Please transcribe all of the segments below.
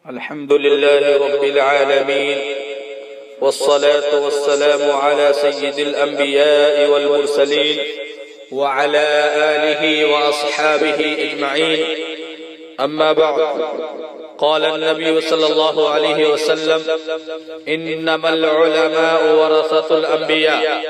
الحمد لله رب العالمين والصلاة والسلام على سيد الأنبياء والمرسلين وعلى آله وأصحابه أجمعين. أما بعد، قال النبي صلى الله عليه وسلم: إنما العلماء ورثة الأنبياء،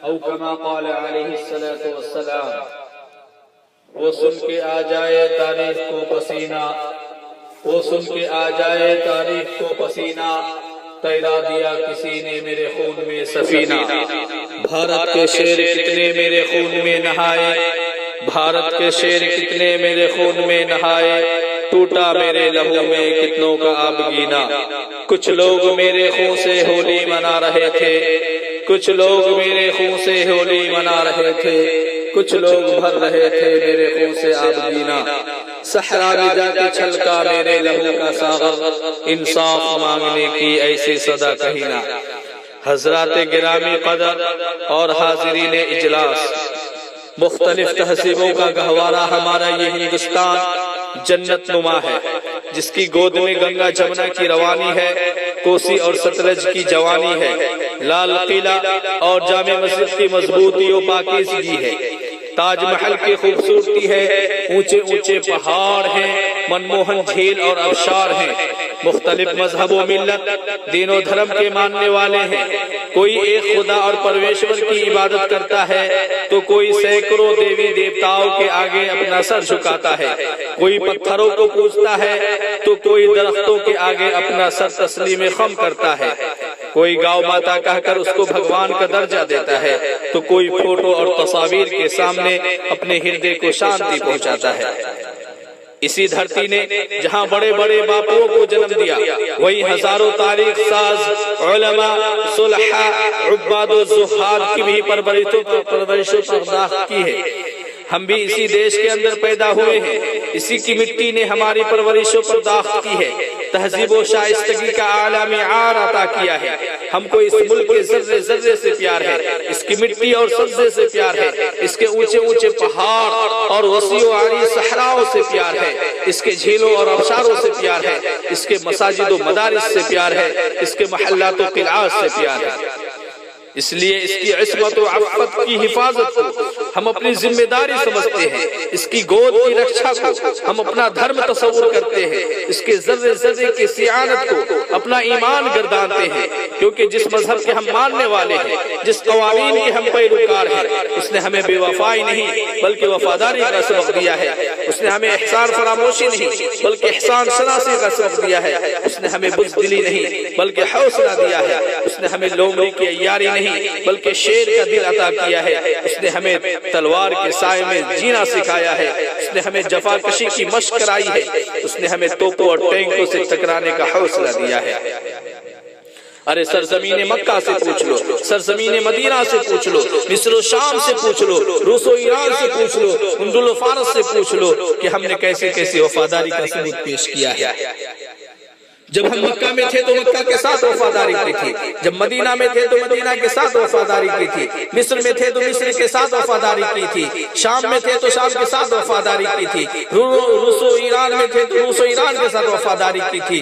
أو كما قال عليه الصلاة والسلام. وہ سن کے آ جائے تاریخ کو پسینہ، وہ سن کے آ جائے تاریخ کو پسینہ، تیرا دیا کسی نے میرے خون میں سفینہ. بھارت کے شیر کتنے میرے خون میں نہائے، بھارت کے شیر کتنے میرے خون میں نہائے، ٹوٹا میرے لہو میں کتنوں کا آبگینہ. کچھ لوگ میرے خون سے ہولی منا رہے تھے، کچھ لوگ میرے خون سے ہولی منا رہے تھے، کچھ لوگ بھر رہے تھے میرے خون سے آبگینہ. صحرا میں جا کے چھلکا میرے لہو کا ساغر، انصاف مانگنے کی ایسی صدا کہیں نہ. حضرات گرامی قدر اور حاضرین اجلاس، مختلف تہذیبوں کا گہوارہ ہمارا یہ ہندوستان جنت نما ہے، جس کی گود میں گنگا جمنا کی روانی ہے، کوسی اور ستلج کی جوانی ہے، لال قلعہ اور جامع مسجد کی مضبوطی و پاکیزگی ہے، تاج محل کی خوبصورتی ہے، اونچے اونچے پہاڑ ہیں، منموہن جھیل اور آبشار ہیں. مختلف مذہب و ملت، دین و دھرم کے ماننے والے ہیں. کوئی ایک خدا اور پرویشور کی عبادت کرتا ہے تو کوئی سینکڑوں دیوی دیوتاؤں کے آگے اپنا سر جھکاتا ہے. کوئی پتھروں کو پوجتا ہے تو کوئی درختوں کے آگے اپنا سر تسلیم خم کرتا ہے. کوئی گاؤں ماتا کہہ کر اس کو بھگوان کا درجہ دیتا ہے تو کوئی فوٹو اور تصاویر کے سامنے اپنے ہردے کو شانتی پہنچاتا ہے. اسی دھرتی نے جہاں بڑے بڑے باپوؤں کو جنم دیا، وہی ہزاروں تاریخ ساز علماء، صلحاء، عباد و زہاد کی بھی پرورش و پرداخت کی ہے. ہم بھی اسی دیش کے اندر پیدا ہوئے ہیں، اسی کی مٹی نے ہماری پرورش و پرداخت کی ہے، تہذیب و شائستگی کا اعلیٰ معیار عطا کیا ہے. ہم کو اس ملک کے ذرے ذرے سے پیار ہے، اس کی مٹی اور سبزے سے پیار ہے، اس کے اونچے اونچے پہاڑ اور وسیع و عریض صحراؤں سے پیار ہے، اس کے جھیلوں اور آبشاروں سے پیار ہے، اس کے مساجد و مدارس سے پیار ہے، اس کے محلات و قلعات سے پیار ہے. اس لیے اس کی عصمت و عفت کی حفاظت کو ہم اپنی ذمہ داری سمجھتے ہیں، اس کی گود کی رکشا کو ہم اپنا دھرم تصور کرتے ہیں، اس کے ذرے ذرے کی صیانت کو اپنا ایمان گردانتے ہیں. کیونکہ جس مذہب کے ہم ماننے والے ہیں، جس قوانین کے ہم پیروکار ہیں، اس نے ہمیں بے وفائی نہیں بلکہ وفاداری کا سبق دیا ہے. اس نے ہمیں احسان فراموشی نہیں بلکہ احسان شناسی کا سبق دیا ہے. اس نے ہمیں بزدلی نہیں بلکہ حوصلہ دیا ہے. اس نے ہمیں لومڑی کی عیاری نہیں بلکہ شیر کا دل عطا کیا ہے. اس نے ہمیں تلوار کے سائے میں جینا سکھایا ہے. اس نے ہمیں جفا کشی کی مشق کرائی ہے. اس نے ہمیں توپوں اور ٹینکوں سے ٹکرانے کا حوصلہ دیا ہے. ارے سرزمین مکہ سے پوچھ لو، سرزمین مدینہ سے پوچھ لو، مصر و شام سے پوچھ لو، روس و ایران سے پوچھ لو، اندل و فارس سے پوچھ لو کہ ہم نے کیسے کیسے وفاداری کا ثبوت پیش کیا ہے. جب ہم مکہ میں تھے تو مکہ کے ساتھ وفاداری کی تھی، جب مدینہ میں تھے تو مدینہ کے ساتھ وفاداری کی تھی، مصر میں تھے تو مصر کے ساتھ وفاداری کی تھی، شام میں تھے تو شام کے ساتھ وفاداری کی تھی، روس و ایران میں تھے تو روس و ایران کے ساتھ وفاداری کی تھی،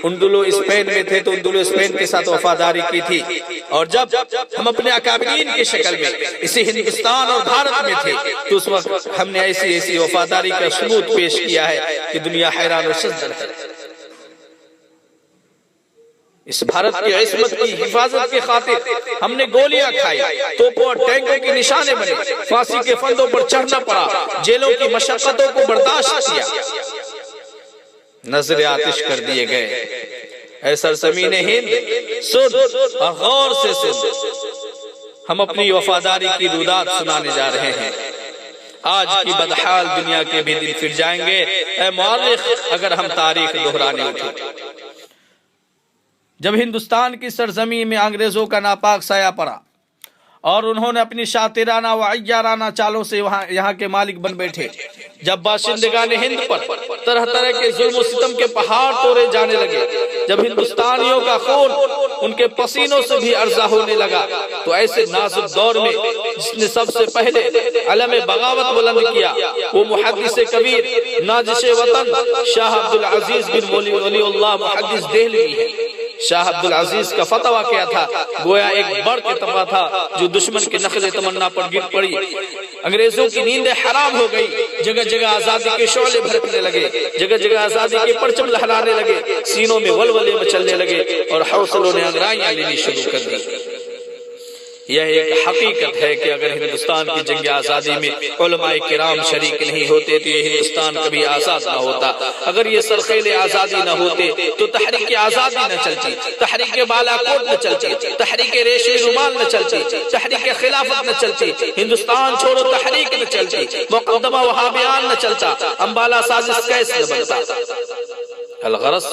اندلو اسپین میں تھے تو اندلو اسپین کے ساتھ وفاداری کی تھی. اور جب ہم اپنے اکابرین کی شکل میں اسی ہندوستان اور بھارت میں تھے تو اس وقت ہم نے ایسی ایسی وفاداری کا ثبوت پیش کیا ہے کہ دنیا حیران و شزن ہے. اس بھارت کی عصمت کی حفاظت کی خاطر ہم نے گولیاں کھائی، توپوں اور ٹینکوں کے نشانے بنے، پھانسی کے پھندوں پر چڑھنا پڑا، جیلوں کی مشقتوں کو برداشت کیا، نظر آتش کر دیے گئے. اے سرزمین ہند، سن اور غور سے سن، ہم اپنی وفاداری کی رودات سنانے جا رہے ہیں. آج کی بدحال دنیا کے بھی دل پھر جائیں گے اے مورخ اگر ہم تاریخ دہرانے اٹھے. جب ہندوستان کی سرزمین میں انگریزوں کا ناپاک سایہ پڑا اور انہوں نے اپنی شاطرانہ و عیارانہ چالوں سے یہاں کے مالک بن بیٹھے۔ جب باشندگان ہند پر طرح طرح کے ظلم و ستم کے پہاڑ توڑے جانے لگے، جب ہندوستانیوں کا خون ان کے پسینوں سے بھی ارزا ہونے لگا، تو ایسے نازک دور میں جس نے سب سے پہلے علم بغاوت بلند کیا وہ محدث کبیر نازش وطن شاہ عبدالعزیز بن ولی اللہ محدث دہلوی ہے۔ شاہ عبدالعزیز کا فتویٰ کیا تھا؟ گویا ایک بڑھ کے تباہ تھا جو دشمن کے نخل تمنا پر گر پڑی۔ انگریزوں کی نیندیں حرام ہو گئی، جگہ جگہ آزادی کے شعلے بھڑکنے لگے، جگہ جگہ آزادی کے پرچم لہرانے لگے، سینوں میں ولولے مچلنے لگے اور حوصلوں نے انگرائیاں لینی شروع کر دی۔ یہ ایک حقیقت ہے کہ اگر ہندوستان کی جنگ آزادی میں علماء کرام شریک نہیں ہوتے تو یہ ہندوستان کبھی آزاد نہ ہوتا۔ اگر یہ سرخیل آزادی نہ ہوتے تو تحریک آزادی نہ چلتی، تحریک بالا کوٹ نہ چلتی، تحریک ریشمی رومال نہ چلتی، تحریک خلافت نہ چلتی، ہندوستان چھوڑو تحریک نہ چلتی، مقدمہ وہابیان نہ چلتا، امبالہ سازش کیسے بنتا۔ الغرض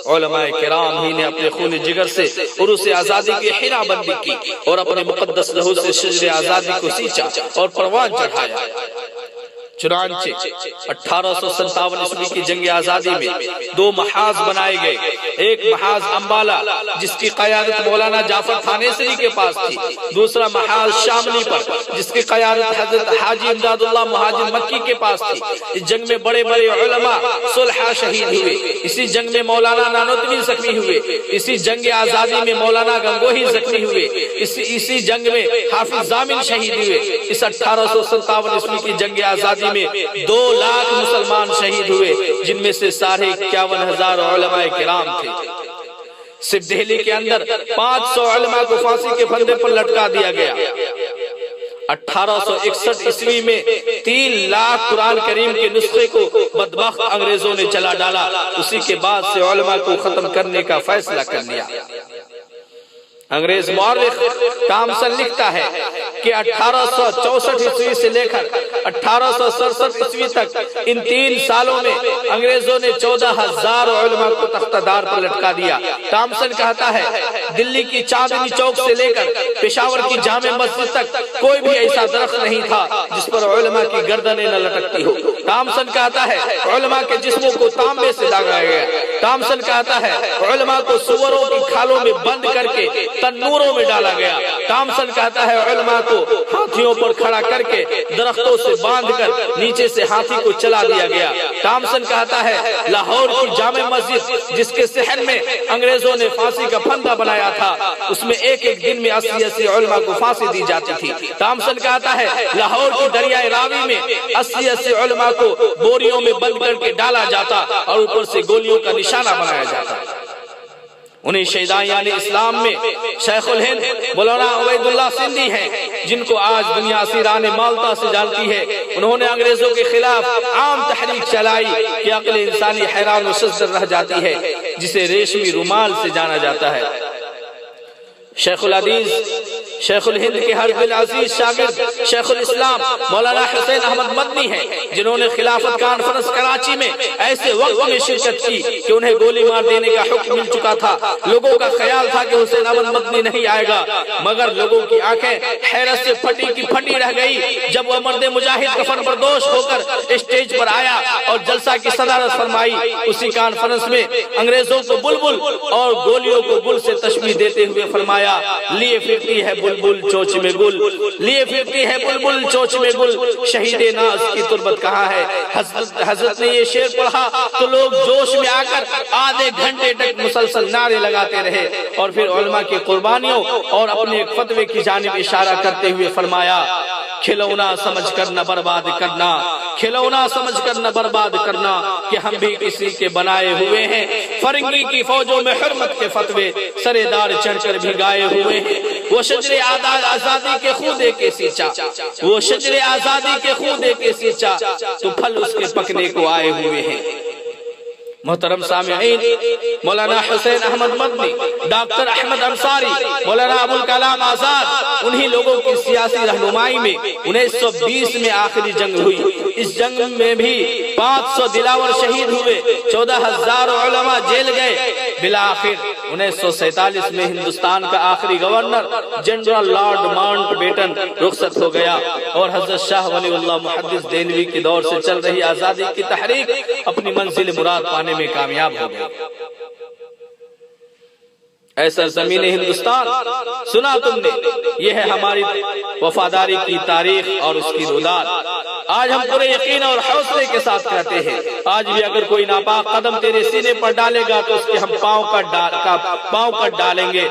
علماء کرام ہی نے اپنے خون جگر سے عروس آزادی کی حنا بندی کی اور اپنے مقدس لہو سے شجر آزادی کو سینچا اور پروان چڑھایا۔ چنانچہ 1857 عیسوی کی جنگ آزادی میں 2 محاذ بنائے گئے، ایک محاذ امبالہ جس کی قیادت مولانا جعفر تھانیسری کے پاس تھی، دوسرا محاذ شاملی پر جس کی قیادت حضرت حاجی امداد اللہ مہاجر مکی کے پاس تھی۔ اس جنگ میں بڑے بڑے علماء صلحاء شہید ہوئے، اسی جنگ میں مولانا نانوتوی زخمی ہوئے، اسی جنگ آزادی میں مولانا گنگوہی زخمی ہوئے، اسی جنگ میں حافظ ضامن شہید ہوئے۔ اس 1857 عیسوی کی جنگ آزادی میں 2 لاکھ مسلمان شہید ہوئے، جن میں سے 51,000 علماء کرام تھے۔ صرف دہلی کے اندر 500 علماء کو پھانسی کے پھندے پر لٹکا دیا گیا۔ 1861 عیسوی میں 3 لاکھ قرآن کریم کے نسخے کو بدبخت انگریزوں نے جلا ڈالا۔ اسی کے بعد سے علماء کو ختم کرنے کا فیصلہ کر لیا۔ انگریز مورخ ٹامسن لکھتا ہے کہ 1864 عیسوی سے لے کر 1867 عیسوی تک ان 3 سالوں میں انگریزوں نے 14,000 علماء کو تختہ دار پر لٹکا دیا۔ ٹامسن کہتا ہے دلی کی چاندنی چوک سے لے کر پشاور کی جامع مسجد تک کوئی بھی ایسا درخت نہیں تھا جس پر علماء کی گردنیں نہ لٹکتی ہو۔ ٹامسن کہتا ہے علماء کے جسموں کو تانبے سے داغا گیا۔ ٹامسن کہتا ہے علماء کو سوروں کی کھالوں میں بند کر کے تنوروں میں ڈالا گیا۔ ٹامسن کہتا ہے علماء کو ہاتھیوں پر کھڑا کر کے درختوں سے باندھ کر نیچے سے ہاتھی کو چلا دیا گیا۔ ٹامسن کہتا ہے لاہور کی جامع مسجد جس کے صحن میں انگریزوں نے پھانسی کا پھندا بنایا تھا، اس میں ایک دن میں 80 علماء کو پھانسی دی جاتی تھی۔ ٹامسن کہتا ہے لاہور کی دریائے راوی میں 80 علماء کو بوریوں میں بند کر کے ڈالا جاتا اور اوپر سے گولیوں کا نشانہ بنایا جاتا۔ انہیں شہدائیان اسلام میں شیخ الہند مولانا عبید اللہ سندھی ہیں، جن کو آج دنیا اسیران مالٹا سے جانتی ہے۔ انہوں نے انگریزوں کے خلاف عام تحریک چلائی کہ عقل انسانی حیران و شزر رہ جاتی ہے، جسے ریشمی رومال سے جانا جاتا ہے۔ شیخ الحدیث شیخ الہند کے ہر دل عزیز شاگرد شیخ الاسلام مولانا حسین احمد مدنی ہیں، جنہوں نے خلافت کانفرنس کراچی میں ایسے وقت میں شرکت کی کہ انہیں گولی مار دینے کا حکم مل چکا تھا۔ لوگوں کا خیال تھا کہ حسین احمد مدنی نہیں آئے گا، مگر لوگوں کی آنکھیں حیرت سے پھٹی کی پھٹی رہ گئی جب وہ مرد مجاہد کفن بردوش ہو کر اسٹیج پر آیا اور جلسہ کی صدارت فرمائی۔ اسی کانفرنس میں انگریزوں کو بلبل اور گولیوں کو گل سے تشبیہ دیتے ہوئے فرمایا لیے پھرتی ہے بلبل چوچ میں گل، لیے پھرتی ہے بلبل چوچ میں گل، شہید ناز کی تربت کہاں ہے۔ حضرت نے یہ شعر پڑھا تو لوگ جوش میں آ کر آدھے گھنٹے تک مسلسل نعرے لگاتے رہے، اور پھر علماء کی قربانیوں اور اپنے ایک فتوے کی جانب اشارہ کرتے ہوئے فرمایا کھلونا سمجھ کر نہ برباد کرنا، کھلونا سمجھ کر نہ برباد کرنا کہ ہم بھی کسی کے بنائے ہوئے ہیں۔ فرنگی کی فوجوں میں حرمت کے فتوے سرے دار چڑھ کر بھی گائے ہوئے ہیں۔ وہ شجر آزادی کے خودے کے سینچا، وہ شجر آزادی کے خودے کے سینچا تو پھل اس کے پکنے کو آئے ہوئے ہیں۔ محترم سامعین، مولانا حسین احمد مدنی، ڈاکٹر احمد انصاری، مولانا ابوالکلام آزاد، انہی لوگوں کی سیاسی رہنمائی میں 1920 میں آخری جنگ ہوئی۔ اس جنگ میں بھی 500 دلاور شہید ہوئے، 14,000 علماء جیل گئے۔ بلاخر 1947 میں ہندوستان کا آخری governor general lord Mountbatten رخصت ہو گیا اور حضرت شاہ ولی اللہ محدث دہلوی کے دور سے چل رہی آزادی کی تحریک اپنی منزل مراد پانے میں کامیاب ہو گئی۔ اے سرزمین ہندوستان، سنا تم نے، یہ ہے ہماری وفاداری کی تاریخ اور اس کی روداد۔ آج ہم پورے یقین اور حوصلے کے ساتھ کہتے ہیں، آج بھی اگر کوئی ناپاک قدم تیرے سینے پر ڈالے گا تو اس کے ہم پاؤں کٹ ڈالیں گے۔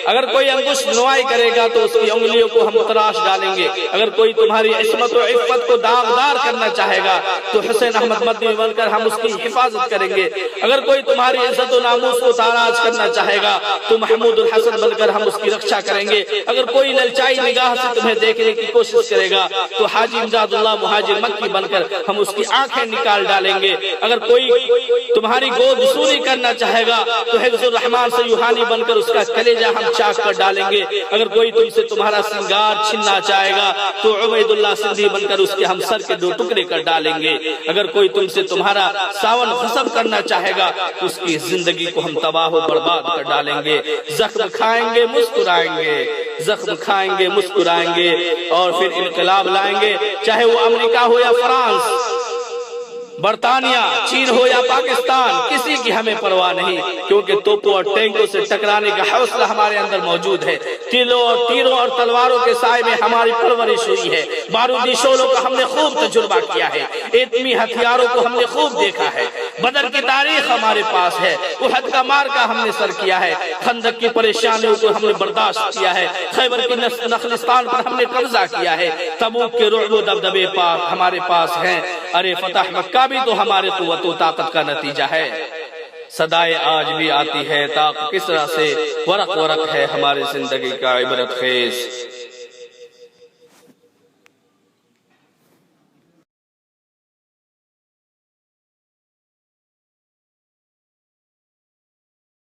اگر کوئی انگشت نمائی کرے گا تو اس کی انگلیوں کو ہم تراش ڈالیں گے۔ اگر کوئی تمہاری عصمت و عفت کو داغدار کرنا چاہے گا تو حسین احمد مدنی بن کر ہم اس کی حفاظت کریں گے۔ اگر کوئی تمہاری عزت و ناموس کو تاراج کرنا چاہے گا تو محمود الحسن بن کر ہم اس کی رکشا کریں گے۔ اگر کوئی للچائی نگاہ سے تمہیں دیکھنے کی کوشش کرے گا تو حاجی امداد اللہ مہاجر مکی بن کر ہم اس کی آنکھیں نکال ڈالیں گے۔ اگر کوئی تمہاری گود سوری کرنا چاہے گا تو حفظ الرحمان سیوحانی بن کر اس کا کلیجہ ہم چاک کر ڈالیں گے۔ اگر کوئی تم سے تمہارا سنگار چھننا چاہے گا تو عبید اللہ سندھی بن کر اس کے ہم سر کے 2 ٹکڑے کر ڈالیں گے۔ اگر کوئی تم سے تمہارا ساون غصب کرنا چاہے گا تو اس کی زندگی کو ہم تباہ و برباد کر ڈالیں گے۔ زخم کھائیں گے مسکرائیں گے، زخم کھائیں گے مسکرائیں گے اور پھر انقلاب لائیں گے، چاہے وہ امریکہ ہو یا فرانس، برطانیہ، چین ہو یا پاکستان، کسی کی ہمیں پرواہ نہیں، کیونکہ توپوں اور ٹینکوں سے ٹکرانے کا حوصلہ ہمارے اندر موجود ہے۔ تیروں اور تلواروں کے سائے میں ہماری پرورش ہوئی ہے۔ بارودی شعلوں کا ہم نے خوب تجربہ کیا ہے، ایٹمی ہتھیاروں کو ہم نے خوب دیکھا ہے۔ بدر کی تاریخ ہمارے پاس ہے، احد کا مارکا ہم نے سر کیا ہے، خندق کی پریشانیوں کو ہم نے برداشت کیا ہے، خیبر کی نخلستان پر ہم نے قبضہ کیا ہے، تبوک کے رعب و دبدبے ہمارے پاس ہیں۔ ارے فتح مکہ بھی تو ہمارے قوت و طاقت کا نتیجہ ہے۔ صدائے آج بھی آتی ہے طاق کسرا سے، ورق ورق ہے ہماری زندگی کا عبرت خیز۔